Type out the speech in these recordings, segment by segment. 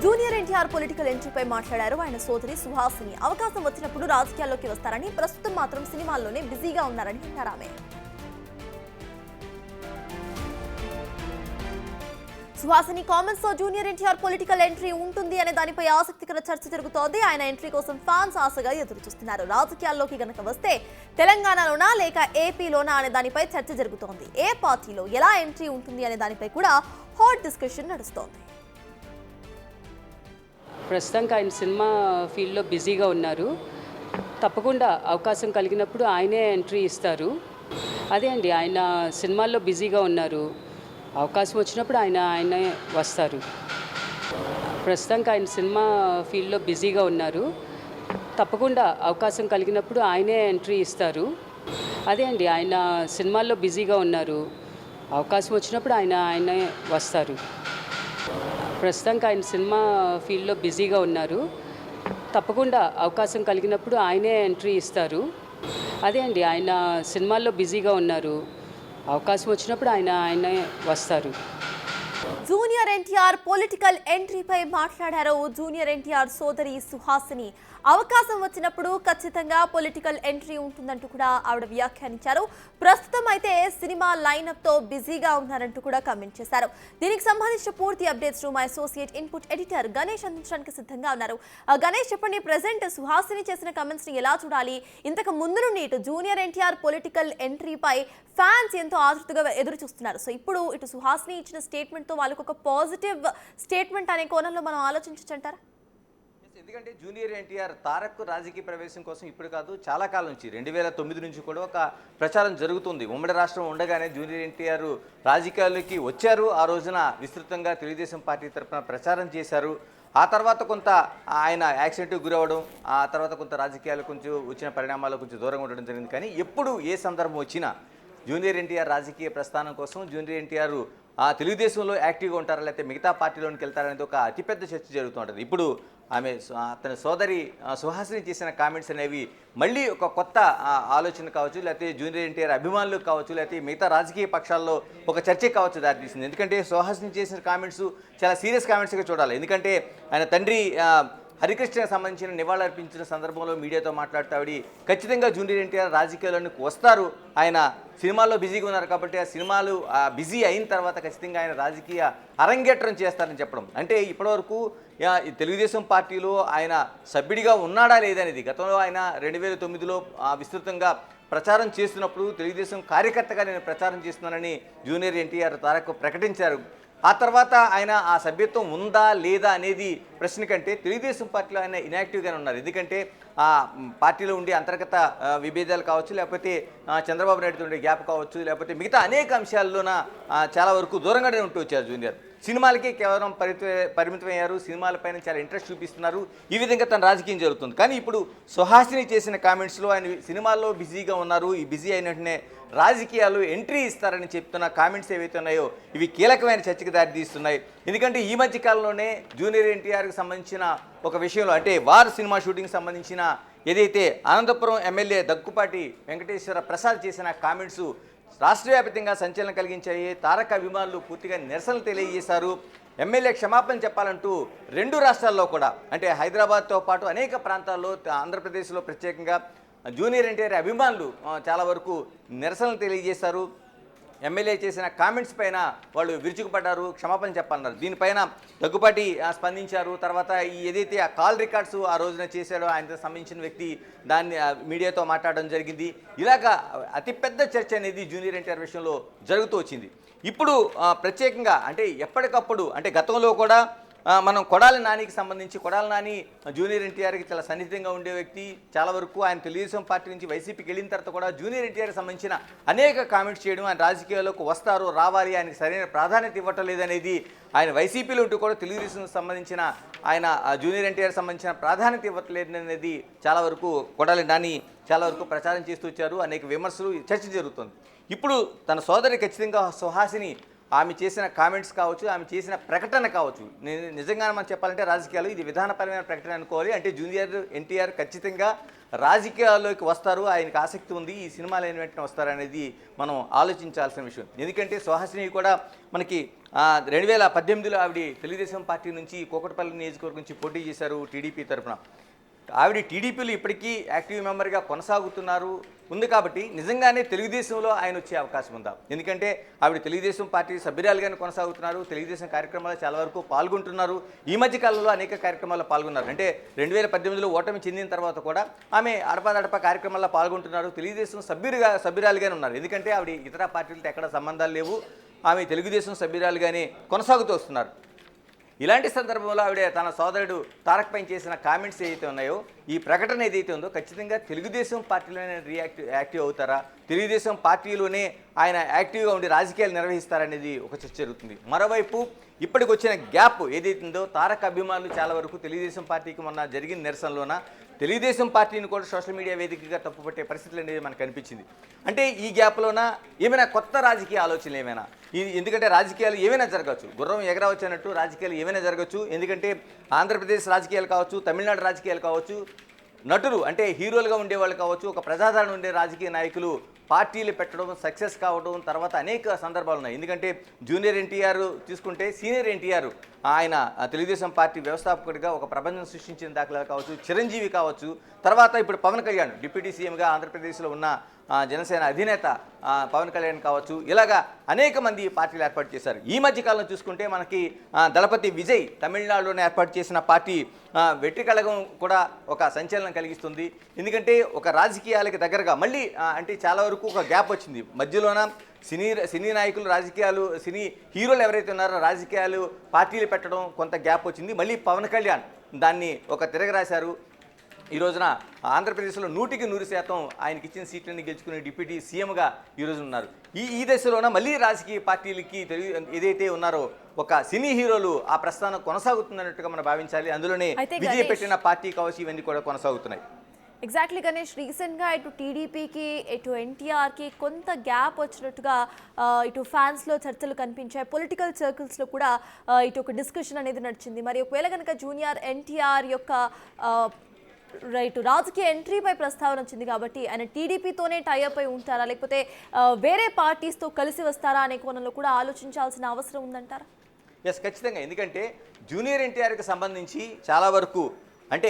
Junior NTR political ఎంట్రీపై మాట్లాడారు ఆయన సోదరి సుహాసిని. అవకాశం వచ్చినప్పుడు రాజకీయాల్లోకి వస్తారని, ప్రస్తుతం మాత్రం సినిమాల్లోనే బిజీగా ఉన్నారని అన్నారు ఆమె. సుహాసిని కామెంట్స్ తో జూనియర్ ఎన్టీఆర్ పొలిటికల్ ఎంట్రీ ఉంటుంది అనే దానిపై ఆసక్తికర చర్చ జరుగుతోంది. ఆయన ఎంట్రీ కోసం ఫ్యాన్స్ ఆశగా ఎదురు చూస్తున్నారు. రాజకీయాల్లోకి గనక వస్తే తెలంగాణలోనా లేక ఏపీలోనా అనే దానిపై చర్చ జరుగుతోంది. ఏ పార్టీలో ఎలా ఎంట్రీ ఉంటుంది అనే దానిపై కూడా హాట్ డిస్కషన్ నడుస్తోంది. ప్రస్తుతానికి ఆయన సినిమా ఫీల్డ్లో బిజీగా ఉన్నారు. తప్పకుండా అవకాశం కలిగినప్పుడు ఆయనే ఎంట్రీ ఇస్తారు. అదే అండి, ఆయన సినిమాల్లో బిజీగా ఉన్నారు. అవకాశం వచ్చినప్పుడు ఆయనే వస్తారు. ప్రస్తుతానికి ఆయన సినిమా ఫీల్డ్లో బిజీగా ఉన్నారు. తప్పకుండా అవకాశం కలిగినప్పుడు ఆయనే ఎంట్రీ ఇస్తారు. అదే అండి, ఆయన సినిమాల్లో బిజీగా ఉన్నారు. అవకాశం వచ్చినప్పుడు ఆయనే వస్తారు. ప్రస్తుతానికి ఆయన సినిమా ఫీల్డ్లో బిజీగా ఉన్నారు. తప్పకుండా అవకాశం కలిగినప్పుడు ఆయనే ఎంట్రీ ఇస్తారు. అదే అండి, ఆయన సినిమాల్లో బిజీగా ఉన్నారు. అవకాశం వచ్చినప్పుడు ఆయనే వస్తారు. జూనియర్ ఎన్టీఆర్ పొలిటికల్ ఎంట్రీపై మాట్లాడారు జూనియర్ ఎన్టీఆర్ సోదరి సుహాసిని. అవకాశం వచ్చినప్పుడు ఖచ్చితంగా పొలిటికల్ ఎంట్రీ ఉంటుందంటూ కూడా ఆవిడ వ్యాఖ్యానించారు. ప్రస్తుతం అయితే సినిమా లైనప్ తో బిజీగా ఉన్నారంటూ కూడా కామెంట్ చేశారు. దీనికి సంబంధించిన పూర్తి updates my associate input editor Ganesh అందించడానికి సిద్ధంగా ఉన్నారు. గణేష్, చెప్పండి, ప్రెసెంట్ సుహాసిని చేసిన కామెంట్స్ ని ఎలా చూడాలి? ఇంతకు ముందు నుండి ఇటు జూనియర్ ఎన్టీఆర్ పొలిటికల్ ఎంట్రీపై ఫ్యాన్స్ ఎంతో ఆతృతగా ఎదురు చూస్తున్నారు. సో ఇప్పుడు ఇటు సుహాసిని ఇచ్చిన స్టేట్మెంట్ తో వాళ్ళకు ఒక పాజిటివ్ స్టేట్మెంట్ అనే కోణంలో మనం ఆలోచించంటారా? ఎందుకంటే జూనియర్ ఎన్టీఆర్ తారక్ రాజకీయ ప్రవేశం కోసం ఇప్పుడు కాదు, చాలా కాలం నుంచి 2009 నుంచి కూడా ఒక ప్రచారం జరుగుతుంది. ఉమ్మడి రాష్ట్రం ఉండగానే జూనియర్ ఎన్టీఆర్ రాజకీయాల్లోకి వచ్చారు. ఆ రోజున విస్తృతంగా తెలుగుదేశం పార్టీ తరఫున ప్రచారం చేశారు. ఆ తర్వాత కొంత ఆయన యాక్సిడెంట్కి గురవడం, ఆ తర్వాత కొంత రాజకీయాలు కొంచెం వచ్చిన పరిణామాలు కొంచెం దూరంగా ఉండడం జరిగింది. కానీ ఎప్పుడు ఏ సందర్భం వచ్చినా జూనియర్ ఎన్టీఆర్ రాజకీయ ప్రస్థానం కోసం జూనియర్ ఎన్టీఆర్ తెలుగుదేశంలో యాక్టివ్గా ఉంటారా లేకపోతే మిగతా పార్టీలోనికి వెళ్తారనేది ఒక అతిపెద్ద చర్చ జరుగుతూ ఉంటుంది. ఇప్పుడు ఆమె తన సోదరి సుహాసిని చేసిన కామెంట్స్ అనేవి మళ్ళీ ఒక కొత్త ఆలోచన కావచ్చు, లేకపోతే జూనియర్ ఎన్టీఆర్ అభిమానులకు కావచ్చు, లేకపోతే మిగతా రాజకీయ పక్షాల్లో ఒక చర్చకి కావచ్చు దారితీసింది. ఎందుకంటే సుహాసిని చేసిన కామెంట్స్ చాలా సీరియస్ కామెంట్స్గా చూడాలి. ఎందుకంటే ఆయన తండ్రి హరికృష్ణకి సంబంధించిన నివాళులర్పించిన సందర్భంలో మీడియాతో మాట్లాడుతూ ఆవిడ ఖచ్చితంగా జూనియర్ ఎన్టీఆర్ రాజకీయాల్లోకి వస్తారు, ఆయన సినిమాల్లో బిజీగా ఉన్నారు కాబట్టి ఆ సినిమాలు బిజీ అయిన తర్వాత ఖచ్చితంగా ఆయన రాజకీయ అరంగేట్రం చేస్తారని చెప్పడం. అంటే ఇప్పటివరకు తెలుగుదేశం పార్టీలో ఆయన సభ్యుడిగా ఉన్నాడా లేదనేది గతంలో ఆయన 2009లో విస్తృతంగా ప్రచారం చేస్తున్నప్పుడు తెలుగుదేశం కార్యకర్తగా నేను ప్రచారం చేస్తున్నానని జూనియర్ ఎన్టీఆర్ తారక్ ప్రకటించారు. ఆ తర్వాత ఆయన ఆ సభ్యత్వం ఉందా లేదా అనేది ప్రశ్న కంటే తెలుగుదేశం పార్టీలో ఆయన ఇన్యాక్టివ్గానే ఉన్నారు. ఎందుకంటే ఆ పార్టీలో ఉండే అంతర్గత విభేదాలు కావచ్చు, లేకపోతే చంద్రబాబు నాయుడుతో ఉండే గ్యాప్ కావచ్చు, లేకపోతే మిగతా అనేక అంశాల్లోన చాలా వరకు దూరంగానే ఉంటూ వచ్చారు జూనియర్. సినిమాలకి కేవలం పరిమితమయ్యారు. సినిమాలపైన చాలా ఇంట్రెస్ట్ చూపిస్తున్నారు. ఈ విధంగా తన రాజకీయం జరుగుతుంది. కానీ ఇప్పుడు సుహాసిని చేసిన కామెంట్స్లో ఆయన సినిమాల్లో బిజీగా ఉన్నారు, ఈ బిజీ అయిన వెంటనే రాజకీయాలు ఎంట్రీ ఇస్తారని చెప్తున్న కామెంట్స్ ఏవైతే ఉన్నాయో ఇవి కీలకమైన చర్చకు దారితీస్తున్నాయి. ఎందుకంటే ఈ మధ్య కాలంలోనే జూనియర్ ఎన్టీఆర్కి సంబంధించిన ఒక విషయంలో, అంటే వార్ సినిమా షూటింగ్ సంబంధించిన ఏదైతే అనంతపురం ఎమ్మెల్యే దగ్గుపాటి వెంకటేశ్వర ప్రసాద్ చేసిన కామెంట్స్ రాష్ట్ర వ్యాప్తంగా సంచలనం కలిగించాయి. తారక అభిమానులు పూర్తిగా నిరసనలు తెలియజేశారు. ఎమ్మెల్యే క్షమాపణ చెప్పాలంటూ 2 రాష్ట్రాల్లో కూడా, అంటే హైదరాబాద్తో పాటు అనేక ప్రాంతాల్లో, ఆంధ్రప్రదేశ్లో ప్రత్యేకంగా జూనియర్ ఎన్టీఆర్ అభిమానులు చాలా వరకు నిరసనలు తెలియజేశారు. ఎమ్మెల్యే చేసిన కామెంట్స్ పైన వాళ్ళు విరుచుకుపడ్డారు, క్షమాపణ చెప్పాలన్నారు. దీనిపైన దగ్గుపాటి స్పందించారు. తర్వాత ఏదైతే ఆ కాల్ రికార్డ్స్ ఆ రోజున చేశాడో ఆయనతో సంబంధించిన వ్యక్తి దాన్ని మీడియాతో మాట్లాడడం జరిగింది. ఇలాగా అతిపెద్ద చర్చ అనేది జూనియర్ ఎన్టీఆర్ విషయంలో జరుగుతూ వచ్చింది. ఇప్పుడు ప్రత్యేకంగా అంటే ఎప్పటికప్పుడు, అంటే గతంలో కూడా మనం కొడాలి నానికి సంబంధించి, కొడాలి నాని జూనియర్ ఎన్టీఆర్కి చాలా సన్నిహితంగా ఉండే వ్యక్తి. చాలా వరకు ఆయన తెలుగుదేశం పార్టీ నుంచి వైసీపీకి వెళ్ళిన తర్వాత కూడా జూనియర్ ఎన్టీఆర్కి సంబంధించిన అనేక కామెంట్స్ చేయడం, ఆయన రాజకీయాల్లోకి వస్తారు, రావాలి, ఆయనకి సరైన ప్రాధాన్యత ఇవ్వటం లేదనేది, ఆయన వైసీపీలో ఉంటూ కూడా తెలుగుదేశం సంబంధించిన ఆయన జూనియర్ ఎన్టీఆర్ సంబంధించిన ప్రాధాన్యత ఇవ్వట్లేదనేది చాలా వరకు కొడాలి నాని చాలా వరకు ప్రచారం చేస్తూ వచ్చారు. అనేక విమర్శలు, చర్చ జరుగుతుంది. ఇప్పుడు తన సోదరి ఖచ్చితంగా సుహాసిని ఆమె చేసిన కామెంట్స్ కావచ్చు, ఆమె చేసిన ప్రకటన కావచ్చు, నిజంగా మనం చెప్పాలంటే రాజకీయాలు ఇది విధానపరమైన ప్రకటన అనుకోవాలి. అంటే జూనియర్ ఎన్టీఆర్ ఖచ్చితంగా రాజకీయాల్లోకి వస్తారు, ఆయనకు ఆసక్తి ఉంది, ఈ సినిమాలు అయిన వెంటనే వస్తారనేది మనం ఆలోచించాల్సిన విషయం. ఎందుకంటే సుహాసిని కూడా మనకి 2018లో ఆవిడ తెలుగుదేశం పార్టీ నుంచి కూకట్పల్లి నియోజకవర్గం నుంచి పోటీ చేశారు టీడీపీ తరఫున. ఆవిడ టీడీపీలో ఇప్పటికీ యాక్టివ్ మెంబర్గా కొనసాగుతున్నారు ఉంది కాబట్టి నిజంగానే తెలుగుదేశంలో ఆయన వచ్చే అవకాశం ఉందా? ఎందుకంటే ఆవిడ తెలుగుదేశం పార్టీ సభ్యురాలుగానే కొనసాగుతున్నారు, తెలుగుదేశం కార్యక్రమాల్లో చాలా వరకు పాల్గొంటున్నారు, ఈ మధ్య కాలంలో అనేక కార్యక్రమాల్లో పాల్గొన్నారు. అంటే 2018లో ఓటమి చెందిన తర్వాత కూడా ఆమె అడపాదడప కార్యక్రమాల్లో పాల్గొంటున్నారు, తెలుగుదేశం సభ్యురాలుగానే ఉన్నారు. ఎందుకంటే ఆవిడ ఇతర పార్టీలతో ఎక్కడ సంబంధాలు లేవు, ఆమె తెలుగుదేశం సభ్యురాలుగానే కొనసాగుతూ వస్తున్నారు. ఇలాంటి సందర్భంలో ఆవిడ తన సోదరుడు తారక్ పైన చేసిన కామెంట్స్ ఏదైతే ఉన్నాయో, ఈ ప్రకటన ఏదైతే ఉందో ఖచ్చితంగా తెలుగుదేశం పార్టీలోనే యాక్టివ్ అవుతారా, తెలుగుదేశం పార్టీలోనే ఆయన యాక్టివ్గా ఉండి రాజకీయాలు నిర్వహిస్తారనేది ఒక చర్చ జరుగుతుంది. మరోవైపు ఇప్పటికి వచ్చిన గ్యాప్ ఏదైతే ఉందో, తారక్ అభిమానులు చాలా వరకు తెలుగుదేశం పార్టీకి మొన్న జరిగిన నిరసనలోన తెలుగుదేశం పార్టీని కూడా సోషల్ మీడియా వేదికగా తప్పుపట్టే పరిస్థితులు అనేది మనకు కనిపించింది. అంటే ఈ గ్యాప్లోన ఏమైనా కొత్త రాజకీయ ఆలోచనలు ఏమైనా, ఎందుకంటే రాజకీయాలు ఏమైనా జరగవచ్చు, గుర్రం ఎగరవచ్చు అన్నట్టు రాజకీయాలు ఏమైనా జరగచ్చు. ఎందుకంటే ఆంధ్రప్రదేశ్ రాజకీయాలు కావచ్చు, తమిళనాడు రాజకీయాలు కావచ్చు, నటులు అంటే హీరోలుగా ఉండేవాళ్ళు కావచ్చు, ఒక ప్రజాదరణ ఉండే రాజకీయ నాయకులు పార్టీలు పెట్టడం, సక్సెస్ కావడం, తర్వాత అనేక సందర్భాలు ఉన్నాయి. ఎందుకంటే జూనియర్ ఎన్టీఆర్ తీసుకుంటే సీనియర్ ఎన్టీఆర్ ఆయన తెలుగుదేశం పార్టీ వ్యవస్థాపకుడిగా ఒక ప్రబంధం సృష్టించిన దాఖలాలు కావచ్చు, చిరంజీవి కావచ్చు, తర్వాత ఇప్పుడు పవన్ కళ్యాణ్ డిప్యూటీ సీఎంగా ఆంధ్రప్రదేశ్లో ఉన్న జనసేన అధినేత పవన్ కళ్యాణ్ కావచ్చు, ఇలాగా అనేక మంది పార్టీలు ఏర్పాటు చేశారు. ఈ మధ్యకాలంలో చూసుకుంటే మనకి దళపతి విజయ్ తమిళనాడులోనే ఏర్పాటు చేసిన పార్టీ వెట్టి కళగం కూడా ఒక సంచలనం కలిగిస్తుంది. ఎందుకంటే ఒక రాజకీయాలకు దగ్గరగా మళ్ళీ అంటే చాలా వరకు ఒక గ్యాప్ వచ్చింది మధ్యలోన. సినీ నాయకులు రాజకీయాలు, సినీ హీరోలు ఎవరైతే ఉన్నారో రాజకీయాలు పార్టీలు పెట్టడం కొంత గ్యాప్ వచ్చింది. మళ్ళీ పవన్ కళ్యాణ్ దాన్ని ఒక తిరగరాశారు. ఈ రోజున ఆంధ్రప్రదేశ్లో 100% ఆయనకి ఇచ్చిన సీట్లని గెలుచుకునే డిప్యూటీ సీఎంగా ఈరోజు ఉన్నారు. ఈ దశలోన మళ్ళీ రాజకీయ పార్టీలకి ఏదైతే ఉన్నారో ఒక సినీ హీరోలు ఆ ప్రస్థానం కొనసాగుతుందన్నట్టుగా మనం భావించాలి. అందులోనే విజయ్ పెట్టిన పార్టీ కావచ్చు, ఇవన్నీ కూడా కొనసాగుతున్నాయి. ఎగ్జాక్ట్లీ గణేష్, రీసెంట్గా ఇటు టీడీపీకి ఇటు ఎన్టీఆర్కి కొంత గ్యాప్ వచ్చినట్టుగా ఇటు ఫ్యాన్స్లో చర్చలు కనిపించాయి, పొలిటికల్ సర్కిల్స్లో కూడా ఇటు ఒక డిస్కషన్ అనేది నడిచింది. మరి ఒకవేళ కనుక జూనియర్ ఎన్టీఆర్ యొక్క రైట్ రాజకీయ ఎంట్రీపై ప్రస్తావన వచ్చింది కాబట్టి ఆయన టీడీపీతోనే టైఅప్ అయి ఉంటారా, లేకపోతే వేరే పార్టీస్తో కలిసి వస్తారా అనే కోణంలో కూడా ఆలోచించాల్సిన అవసరం ఉందంటారా? ఎస్, ఖచ్చితంగా. ఎందుకంటే జూనియర్ ఎన్టీఆర్కి సంబంధించి చాలా వరకు అంటే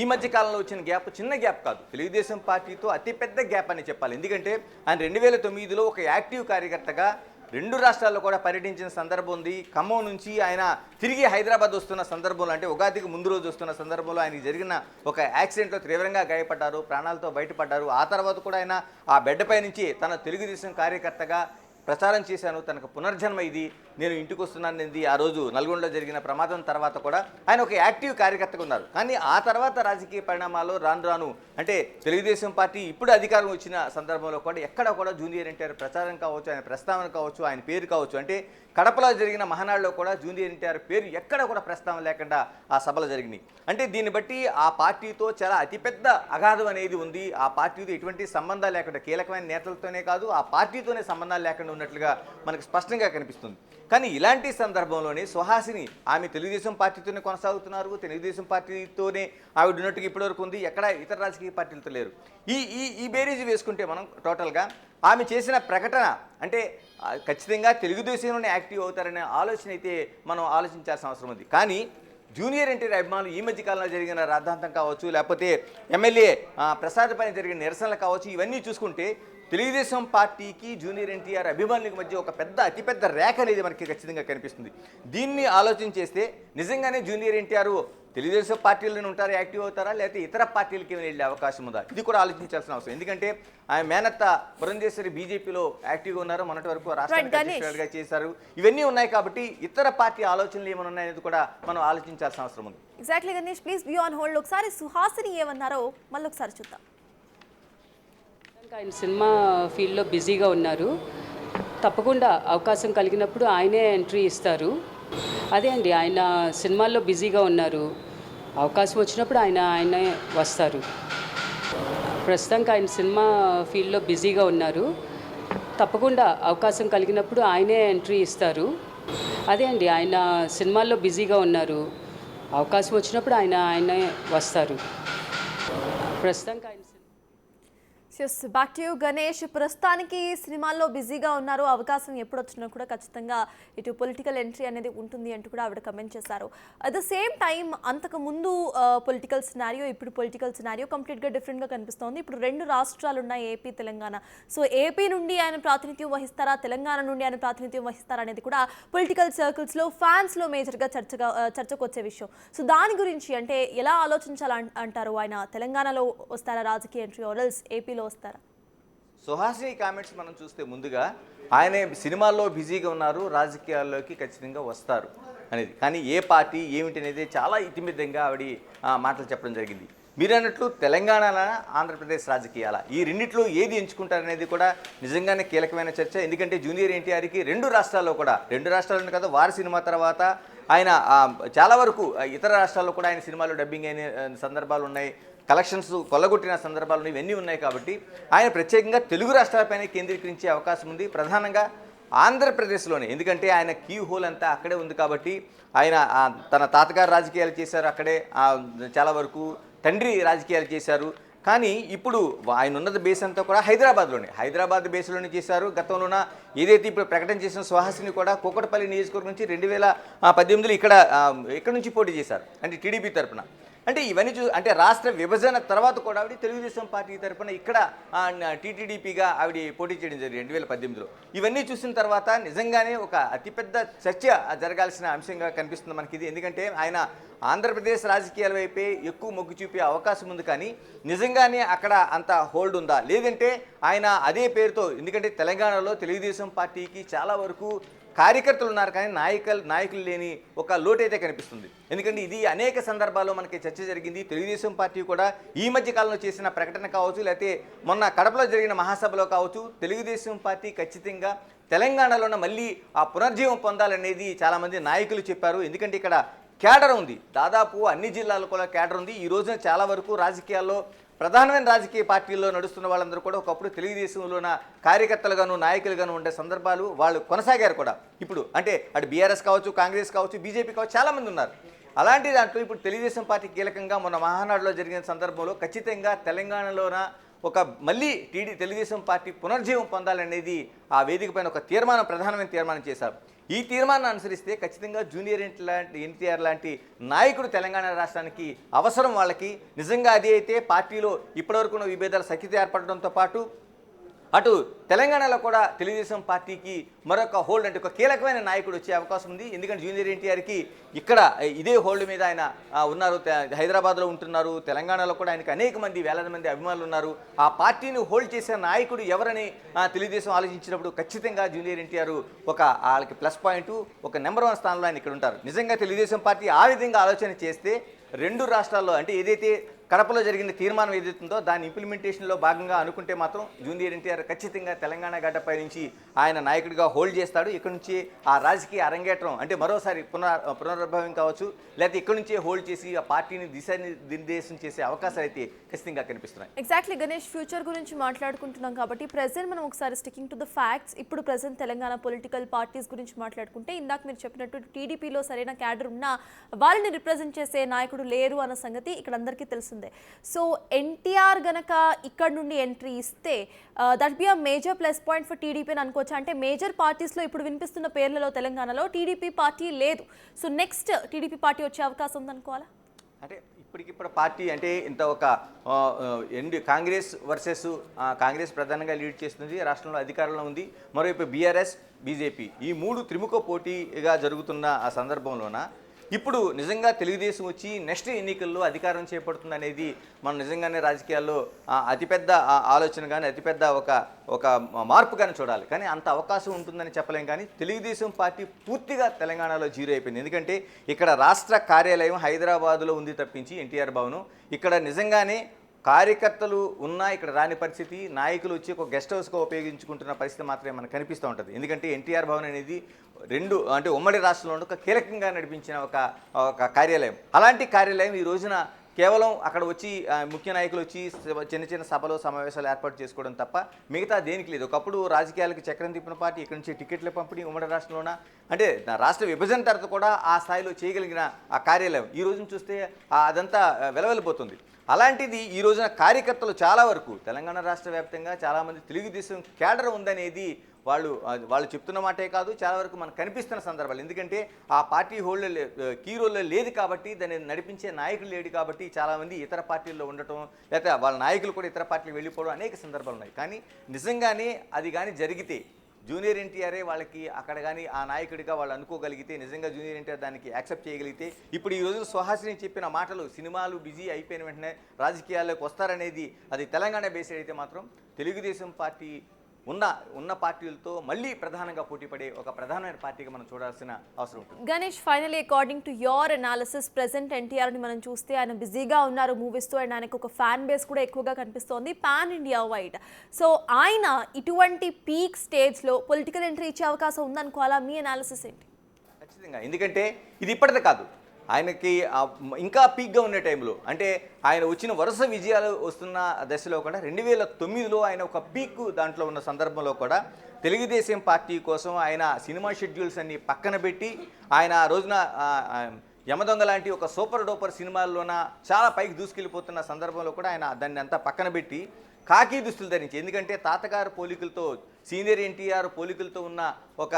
ఈ మధ్య కాలంలో వచ్చిన గ్యాప్ చిన్న గ్యాప్ కాదు, తెలుగుదేశం పార్టీతో అతిపెద్ద గ్యాప్ అని చెప్పాలి. ఎందుకంటే ఆయన 2009లో ఒక యాక్టివ్ కార్యకర్తగా 2 రాష్ట్రాల్లో కూడా పర్యటించిన సందర్భం ఉంది. ఖమ్మం నుంచి ఆయన తిరిగి హైదరాబాద్ వస్తున్న సందర్భంలో, అంటే ఉగాదికి ముందు రోజు వస్తున్న సందర్భంలో ఆయనకి జరిగిన ఒక యాక్సిడెంట్లో తీవ్రంగా గాయపడ్డారు, ప్రాణాలతో బయటపడ్డారు. ఆ తర్వాత కూడా ఆయన ఆ బెడ్పై నుంచి తన తెలుగుదేశం కార్యకర్తగా ప్రచారం చేశాను, తనకు పునర్జన్మ ఇది, నేను ఇంటికి వస్తున్నాను. ఆ రోజు నల్గొండలో జరిగిన ప్రమాదం తర్వాత కూడా ఆయన ఒక యాక్టివ్ కార్యకర్తగా ఉన్నారు. కానీ ఆ తర్వాత రాజకీయ పరిణామాలు రాను అంటే తెలుగుదేశం పార్టీ ఇప్పుడు అధికారం వచ్చిన సందర్భంలో కూడా ఎక్కడ కూడా జూనియర్ ఎన్టీఆర్ ప్రచారం కావచ్చు, ఆయన ప్రస్తావన కావచ్చు, ఆయన పేరు కావచ్చు, అంటే కడపలో జరిగిన మహానాడులో కూడా జూనియర్ ఎన్టీఆర్ పేరు ఎక్కడ కూడా ప్రస్తావన లేకుండా ఆ సభలు జరిగినాయి. అంటే దీన్ని బట్టి ఆ పార్టీతో చాలా అతిపెద్ద అగాధం అనేది ఉంది. ఆ పార్టీతో ఎటువంటి సంబంధాలు లేకుండా, కీలకమైన నేతలతోనే కాదు ఆ పార్టీతోనే సంబంధాలు లేకుండా ఉన్నట్లుగా మనకు స్పష్టంగా కనిపిస్తుంది. కానీ ఇలాంటి సందర్భంలోనే సుహాసిని ఆమె తెలుగుదేశం పార్టీతోనే కొనసాగుతున్నారు, తెలుగుదేశం పార్టీతోనే ఆవిడ ఉన్నట్టుగా ఇప్పటివరకు ఉంది, ఎక్కడ ఇతర రాజకీయ పార్టీలతో లేరు. ఈ బేరీజ్ వేసుకుంటే మనం టోటల్గా ఆమె చేసిన ప్రకటన అంటే ఖచ్చితంగా తెలుగుదేశంలోనే యాక్టివ్ అవుతారనే ఆలోచన అయితే మనం ఆలోచించాల్సిన అవసరం ఉంది. కానీ జూనియర్ ఎన్టీఆర్ అభిమానులు ఈ మధ్య కాలంలో జరిగిన రాద్ధాంతం కావచ్చు, లేకపోతే ఎమ్మెల్యే ప్రసాద్ పైన జరిగిన నిరసనలు కావచ్చు, ఇవన్నీ చూసుకుంటే తెలుగుదేశం పార్టీకి జూనియర్ ఎన్టీఆర్ అభిమానులకు మధ్య ఒక అతిపెద్ద రేఖ అనేది మనకి ఖచ్చితంగా కనిపిస్తుంది. దీన్ని ఆలోచన చేస్తే నిజంగానే జూనియర్ ఎన్టీఆర్ తెలుగుదేశం పార్టీలోనే ఉంటారా, యాక్టివ్ అవుతారా, లేకపోతే ఇతర పార్టీలకి వెళ్ళే అవకాశం ఉందా, ఇది కూడా ఆలోచించాల్సిన అవసరం. ఎందుకంటే ఆయన మేనత్త పురంధేశ్వరి బీజేపీలో యాక్టివ్గా ఉన్నారు, మొన్నటి వరకు రాష్ట్ర అధ్యక్షుడిగా చేశారు. ఇవన్నీ ఉన్నాయి కాబట్టి ఇతర పార్టీ ఆలోచనలు ఏమైనా ఉన్నాయనేది కూడా మనం ఆలోచించాల్సిన అవసరం ఉంది. Exactly Ganesh, please be on hold. ఒకసారి సుహాసిని ఏమన్నారో మళ్ళీ ఒకసారి చూద్దాం. ఆయన సినిమా ఫీల్డ్లో బిజీగా ఉన్నారు, తప్పకుండా అవకాశం కలిగినప్పుడు ఆయనే ఎంట్రీ ఇస్తారు. అదే అండి, ఆయన సినిమాల్లో బిజీగా ఉన్నారు, అవకాశం వచ్చినప్పుడు ఆయనే వస్తారు. ప్రస్తుతానికి ఆయన సినిమా ఫీల్డ్లో బిజీగా ఉన్నారు, తప్పకుండా అవకాశం కలిగినప్పుడు ఆయనే ఎంట్రీ ఇస్తారు. అదే అండి, ఆయన సినిమాల్లో బిజీగా ఉన్నారు. అవకాశం వచ్చినప్పుడు ఆయనే వస్తారు. ప్రస్తుతానికి ఆయన బ్యాక్ టు యూ గణేష్. ప్రస్తుతానికి సినిమాల్లో బిజీగా ఉన్నారు, అవకాశం ఎప్పుడు వచ్చినా కూడా ఖచ్చితంగా ఇటు పొలిటికల్ ఎంట్రీ అనేది ఉంటుంది అంటూ కూడా ఆవిడ కమెంట్ చేశారు. అట్ ద సేమ్ టైం అంతకు ముందు పొలిటికల్ సినారియో, ఇప్పుడు పొలిటికల్ సినారియో కంప్లీట్గా డిఫరెంట్గా కనిపిస్తోంది. ఇప్పుడు 2 రాష్ట్రాలు ఉన్నాయి, ఏపీ తెలంగాణ. సో ఏపీ నుండి ఆయన ప్రాతినిధ్యం వహిస్తారా, తెలంగాణ నుండి ఆయన ప్రాతినిధ్యం వహిస్తారా అనేది కూడా పొలిటికల్ సర్కిల్స్లో, ఫ్యాన్స్లో మేజర్గా చర్చకు వచ్చే విషయం. సో దాని గురించి అంటే ఎలా ఆలోచించాలంటారు? ఆయన తెలంగాణలో వస్తారా రాజకీయ ఎంట్రీ, ఆర్ఎల్స్ ఏపీలో వస్తారా? సుహాసిని కామెంట్స్ మనం చూస్తే ముందుగా ఆయన సినిమాల్లో బిజీగా ఉన్నారు, రాజకీయాల్లోకి ఖచ్చితంగా వస్తారు అనేది. కానీ ఏ పార్టీ ఏమిటి అనేది చాలా ఇతిమిద్దంగా ఆవిడ మాటలు చెప్పడం జరిగింది. మీరు అన్నట్లు తెలంగాణ, ఆంధ్రప్రదేశ్ రాజకీయాల ఈ రెండిట్లో ఏది ఎంచుకుంటారనేది కూడా నిజంగానే కీలకమైన చర్చ. ఎందుకంటే జూనియర్ ఎన్టీఆర్కి 2 రాష్ట్రాల్లో కూడా, 2 రాష్ట్రాలను కదా, వారి సినిమా తర్వాత ఆయన చాలా వరకు ఇతర రాష్ట్రాల్లో కూడా ఆయన సినిమాలు డబ్బింగ్ అయిన సందర్భాలు ఉన్నాయి, కలెక్షన్స్ కొల్లగొట్టిన సందర్భాలు ఇవన్నీ ఉన్నాయి. కాబట్టి ఆయన ప్రత్యేకంగా తెలుగు రాష్ట్రాలపైన కేంద్రీకరించే అవకాశం ఉంది, ప్రధానంగా ఆంధ్రప్రదేశ్లోనే. ఎందుకంటే ఆయన క్యూ హోల్ అంతా అక్కడే ఉంది. కాబట్టి ఆయన తన తాతగారు రాజకీయాలు చేశారు అక్కడే, చాలా వరకు తండ్రి రాజకీయాలు చేశారు. కానీ ఇప్పుడు ఆయన ఉన్నది బేస్ అంతా కూడా హైదరాబాద్ బేస్లోనే చేశారు. గతంలోన ఏదైతే ఇప్పుడు ప్రకటన చేసిన సుహాసిని కూడా కూకట్పల్లి నియోజకవర్గం నుంచి 2018లో ఇక్కడ నుంచి పోటీ చేశారు, అంటే టీడీపీ తరఫున. అంటే ఇవన్నీ అంటే రాష్ట్ర విభజన తర్వాత కూడా ఆవిడ తెలుగుదేశం పార్టీ తరఫున ఇక్కడ టీటీడీపీగా ఆవిడ పోటీ చేయడం జరిగింది 2018లో. ఇవన్నీ చూసిన తర్వాత నిజంగానే ఒక అతిపెద్ద చర్చ జరగాల్సిన అంశంగా కనిపిస్తుంది మనకి ఇది. ఎందుకంటే ఆయన ఆంధ్రప్రదేశ్ రాజకీయాల వైపే ఎక్కువ మొగ్గు చూపే అవకాశం ఉంది. కానీ నిజంగానే అక్కడ అంత హోల్డ్ ఉందా, లేదంటే ఆయన అదే పేరుతో, ఎందుకంటే తెలంగాణలో తెలుగుదేశం పార్టీకి చాలా వరకు కార్యకర్తలు ఉన్నారు కానీ నాయకులు లేని ఒక లోటైతే కనిపిస్తుంది. ఎందుకంటే ఇది అనేక సందర్భాల్లో మనకి చర్చ జరిగింది. తెలుగుదేశం పార్టీ కూడా ఈ మధ్య కాలంలో చేసిన ప్రకటన కావచ్చు, లేకపోతే మొన్న కడపలో జరిగిన మహాసభలో కావచ్చు, తెలుగుదేశం పార్టీ ఖచ్చితంగా తెలంగాణలోనే మళ్ళీ ఆ పునర్జీవం పొందాలనేది చాలామంది నాయకులు చెప్పారు. ఎందుకంటే ఇక్కడ క్యాడర్ ఉంది, దాదాపు అన్ని జిల్లాల్లో కూడా క్యాడర్ ఉంది. ఈ రోజున చాలా వరకు రాజకీయాల్లో ప్రధానమైన రాజకీయ పార్టీల్లో నడుస్తున్న వాళ్ళందరూ కూడా ఒకప్పుడు తెలుగుదేశంలోన కార్యకర్తలుగాను నాయకులుగాను ఉండే సందర్భాలు వాళ్ళు కొనసాగారు కూడా. ఇప్పుడు అంటే అటు బీఆర్ఎస్ కావచ్చు, కాంగ్రెస్ కావచ్చు, బీజేపీ కావచ్చు, చాలామంది ఉన్నారు. అలాంటి దాంట్లో ఇప్పుడు తెలుగుదేశం పార్టీ కీలకంగా మొన్న మహానాడులో జరిగిన సందర్భంలో ఖచ్చితంగా తెలంగాణలోన ఒక మళ్ళీ తెలుగుదేశం పార్టీ పునర్జీవం పొందాలనేది ఆ వేదిక పైన ఒక ప్రధానమైన తీర్మానం చేశారు. ఈ తీర్మానాన్ని అనుసరిస్తే ఖచ్చితంగా జూనియర్ ఎన్టీఆర్ లాంటి నాయకుడు తెలంగాణ రాష్ట్రానికి అవసరం. వాళ్ళకి నిజంగా అది అయితే పార్టీలో ఇప్పటివరకు ఉన్న విభేదాలు సఖ్యత ఏర్పడడంతో పాటు అటు తెలంగాణలో కూడా తెలుగుదేశం పార్టీకి మరొక హోల్డ్, అంటే ఒక కీలకమైన నాయకుడు వచ్చే అవకాశం ఉంది. ఎందుకంటే జూనియర్ ఎన్టీఆర్కి ఇక్కడ ఇదే హోల్డ్ మీద ఆయన ఉన్నారు, హైదరాబాద్లో ఉంటున్నారు. తెలంగాణలో కూడా ఆయనకి అనేక మంది, వేలాది మంది అభిమానులు ఉన్నారు. ఆ పార్టీని హోల్డ్ చేసే నాయకుడు ఎవరని తెలుగుదేశం ఆలోచించినప్పుడు ఖచ్చితంగా జూనియర్ ఎన్టీఆర్ వాళ్ళకి ప్లస్ పాయింట్, ఒక నెంబర్ 1 స్థానంలో ఆయన ఇక్కడ ఉంటారు. నిజంగా తెలుగుదేశం పార్టీ ఆ విధంగా ఆలోచన చేస్తే 2 రాష్ట్రాల్లో, అంటే ఏదైతే కడపలో జరిగిన తీర్మానం ఏదైతుందో దాని ఇంప్లిమెంటేషన్లో భాగంగా అనుకుంటే మాత్రం జూనియర్ ఎన్టీఆర్ ఖచ్చితంగా తెలంగాణ గడ్డపై నుంచి ఆయన నాయకుడిగా హోల్డ్ చేస్తాడు. ఇక్కడ నుంచి ఆ రాజకీయ అరంగేట్రం, అంటే మరోసారి పునరుద్భవం కావచ్చు, లేకపోతే ఇక్కడ నుంచే హోల్డ్ చేసి ఆ పార్టీని దిశానిర్దేశం చేసే అవకాశాలు అయితే ఖచ్చితంగా కనిపిస్తున్నాయి. ఎగ్జాక్ట్లీ గణేష్, ఫ్యూచర్ గురించి మాట్లాడుకుంటున్నాం కాబట్టి ప్రెజెంట్ మనం ఒకసారి స్టికింగ్ టు ద ఫ్యాక్ట్స్, ఇప్పుడు ప్రెజెంట్ తెలంగాణ పొలిటికల్ పార్టీస్ గురించి మాట్లాడుకుంటే ఇందాక మీరు చెప్పినట్టు టీడీపీలో సరైన క్యాడర్ ఉన్నా వాళ్ళని రిప్రజెంట్ చేసే నాయకుడు లేరు అన్న సంగతి ఇక్కడ అందరికీ తెలుసు. సో ఎన్టీఆర్ గనక ఇక్కడ నుండి ఎంట్రీ ఇస్తే that be a major plus point for TDP అని అనుకోవచ్చు. అంటే మేజర్ పార్టీస్లో ఇప్పుడు వినిపిస్తున్న పేర్లలో తెలంగాణలో టీడీపీ పార్టీ లేదు. సో నెక్స్ట్ టీడీపీ పార్టీ వచ్చే అవకాశం ఉందనుకోవాలా? అంటే ఇప్పటికిప్పుడు పార్టీ అంటే ఇంత ఒక కాంగ్రెస్ వర్సెస్ కాంగ్రెస్ ప్రధానంగా లీడ్ చేస్తుంది, రాష్ట్రంలో అధికారంలో ఉంది. మరోవైపు బీఆర్ఎస్, బీజేపీ, ఈ 3 త్రిముఖ పోటీగా జరుగుతున్న ఆ సందర్భంలోన ఇప్పుడు నిజంగా తెలుగుదేశం వచ్చి నెక్స్ట్ ఎన్నికల్లో అధికారం చేపడుతుంది అనేది మనం నిజంగానే రాజకీయాల్లో అతిపెద్ద ఆలోచన కానీ అతిపెద్ద ఒక మార్పు కానీ చూడాలి. కానీ అంత అవకాశం ఉంటుందని చెప్పలేం. కానీ తెలుగుదేశం పార్టీ పూర్తిగా తెలంగాణలో జీరో అయిపోయింది. ఎందుకంటే ఇక్కడ రాష్ట్ర కార్యాలయం హైదరాబాదులో ఉంది తప్పించి ఎన్టీఆర్ భవనం ఇక్కడ నిజంగానే కార్యకర్తలు ఉన్నా ఇక్కడ రాని పరిస్థితి, నాయకులు వచ్చి ఒక గెస్ట్ హౌస్గా ఉపయోగించుకుంటున్న పరిస్థితి మాత్రమే మనకు కనిపిస్తూ ఉంటుంది. ఎందుకంటే ఎన్టీఆర్ భవన్ అనేది అంటే ఉమ్మడి రాష్ట్రంలో ఒక కీలకంగా నడిపించిన ఒక కార్యాలయం. అలాంటి కార్యాలయం ఈ రోజున కేవలం అక్కడ వచ్చి ముఖ్య నాయకులు వచ్చి చిన్న చిన్న సభలు సమావేశాలు ఏర్పాటు చేసుకోవడం తప్ప మిగతా దేనికి లేదు. ఒకప్పుడు రాజకీయాలకు చక్రం తిప్పిన పార్టీ ఇక్కడి నుంచి టికెట్ల పంపిణీ ఉమ్మడి రాష్ట్రంలోన అంటే రాష్ట్ర విభజన తర్వాత కూడా ఆ స్థాయిలో చేయగలిగిన ఆ కార్యాలయం ఈ రోజున చూస్తే అదంతా వెలవెలిపోతుంది. అలాంటిది ఈ రోజున కార్యకర్తలు చాలా వరకు తెలంగాణ రాష్ట్ర వ్యాప్తంగా చాలామంది తెలుగుదేశం కేడర్ ఉందనేది వాళ్ళు చెప్తున్న మాటే కాదు, చాలా వరకు మనకు కనిపిస్తున్న సందర్భాలు. ఎందుకంటే ఆ పార్టీ హోల్డర్ కీ రోల్లో లేదు కాబట్టి, దాన్ని నడిపించే నాయకులు లేడు కాబట్టి చాలామంది ఇతర పార్టీల్లో ఉండటం, లేకపోతే వాళ్ళ నాయకులు కూడా ఇతర పార్టీలు వెళ్ళిపోవడం అనేక సందర్భాలు ఉన్నాయి. కానీ నిజంగానే అది కానీ జరిగితే జూనియర్ ఎన్టీఆర్ఏ వాళ్ళకి అక్కడ కానీ ఆ నాయకుడిగా వాళ్ళు అనుకోగలిగితే, నిజంగా జూనియర్ ఎన్టీఆర్ దానికి యాక్సెప్ట్ చేయగలిగితే, ఇప్పుడు ఈ రోజు సుహాసిని చెప్పిన మాటలు సినిమాలు బిజీ అయిపోయిన వెంటనే రాజకీయాల్లోకి వస్తారనేది అది తెలంగాణ బేస్డ్ అయితే మాత్రం తెలుగుదేశం పార్టీ ఉన్న పార్టీలతో మళ్ళీ ప్రధానంగా పోటీపడే ఒక ప్రధానమైన పార్టీగా మనం చూడాల్సిన అవసరం ఉంటుంది. Ganesh, finally according to your analysis, present ఎన్టీఆర్ని మనం చూస్తే ఆయన బిజీగా ఉన్నారు మూవీస్తో, అండ్ ఆయనకు ఒక ఫ్యాన్ బేస్ కూడా ఎక్కువగా కనిపిస్తోంది పాన్ ఇండియా వైడ్. సో ఆయన ఇటువంటి పీక్ స్టేజ్లో పొలిటికల్ ఎంట్రీ ఇచ్చే అవకాశం ఉందనుకోవాలా? మీ అనాలిసిస్ ఏంటి? ఖచ్చితంగా, ఎందుకంటే ఇది ఇప్పటిదే కాదు, ఆయనకి ఇంకా పీక్గా ఉండే టైంలో, అంటే ఆయన వచ్చిన వరుస విజయాలు వస్తున్న దశలో కూడా 2009లో ఆయన ఒక పీక్ దాంట్లో ఉన్న సందర్భంలో కూడా తెలుగుదేశం పార్టీ కోసం ఆయన సినిమా షెడ్యూల్స్ అన్ని పక్కన పెట్టి ఆయన ఆ రోజున యమదొంగ లాంటి ఒక సూపర్ డూపర్ సినిమాల్లోన చాలా పైకి దూసుకెళ్ళిపోతున్న సందర్భంలో కూడా ఆయన దాన్ని అంతా పక్కన పెట్టి కాకి దుస్తులు ధరించి, ఎందుకంటే తాతగారు పోలికలతో సీనియర్ ఎన్టీఆర్ పోలికలతో ఉన్న ఒక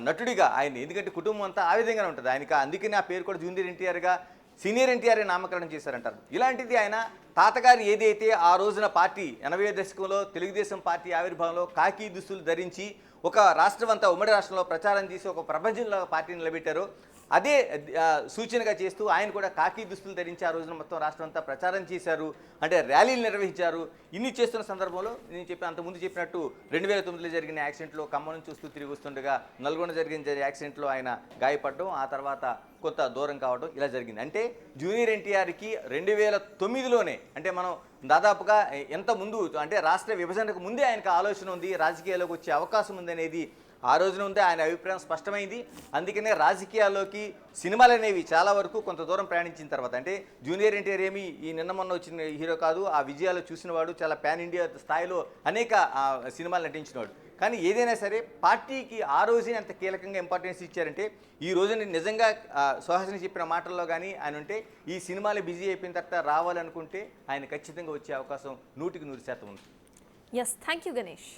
నటుడిగా ఆయన, ఎందుకంటే కుటుంబం అంతా ఆ విధంగానే ఉంటుంది ఆయనకి, అందుకని ఆ పేరు కూడా జూనియర్ ఎన్టీఆర్గా సీనియర్ ఎన్టీఆర్ నామకరణం చేశారంటారు. ఇలాంటిది ఆయన తాతగారు ఏదైతే ఆ రోజున పార్టీ 80వ దశకంలో తెలుగుదేశం పార్టీ ఆవిర్భావంలో కాకి దుస్తులు ధరించి ఒక రాష్ట్రం అంతా ఉమ్మడి రాష్ట్రంలో ప్రచారం చేసి ఒక ప్రపంచంలో పార్టీని నిలబెట్టారో అదే సూచనగా చేస్తూ ఆయన కూడా కాకి దుస్తులు ధరించి ఆ రోజున మొత్తం రాష్ట్రం అంతా ప్రచారం చేశారు, అంటే ర్యాలీలు నిర్వహించారు. ఇన్ని చేస్తున్న సందర్భంలో నేను అంతకుముందు చెప్పినట్టు 2009లో జరిగిన యాక్సిడెంట్లో ఖమ్మం నుంచి చూస్తూ తిరిగి వస్తుండగా నల్గొండ జరిగిన యాక్సిడెంట్లో ఆయన గాయపడడం, ఆ తర్వాత కొంత దూరం కావడం ఇలా జరిగింది. అంటే జూనియర్ ఎన్టీఆర్కి 2009లోనే, అంటే మనం దాదాపుగా ఎంత ముందు, అంటే రాష్ట్ర విభజనకు ముందే ఆయనకు ఆలోచన ఉంది, రాజకీయాల్లోకి వచ్చే అవకాశం ఉందనేది ఆ రోజున ఉంటే ఆయన అభిప్రాయం స్పష్టమైంది. అందుకనే రాజకీయాల్లోకి సినిమాలు అనేవి చాలా వరకు కొంత దూరం ప్రయాణించిన తర్వాత, అంటే జూనియర్ ఎన్టీఆర్ ఏమి ఈ నిన్న మొన్న వచ్చిన హీరో కాదు, ఆ విజయాలు చూసినవాడు, చాలా పాన్ ఇండియా స్థాయిలో అనేక సినిమాలు నటించినవాడు. కానీ ఏదైనా సరే పార్టీకి ఆ రోజే అంత కీలకంగా ఇంపార్టెన్స్ ఇచ్చారంటే, ఈ రోజున నిజంగా సుహాసిని చెప్పిన మాటల్లో కానీ ఆయన ఉంటే ఈ సినిమాలు బిజీ అయిపోయిన తర్వాత రావాలనుకుంటే ఆయన ఖచ్చితంగా వచ్చే అవకాశం 100% ఉంది. Yes, thank you Ganesh.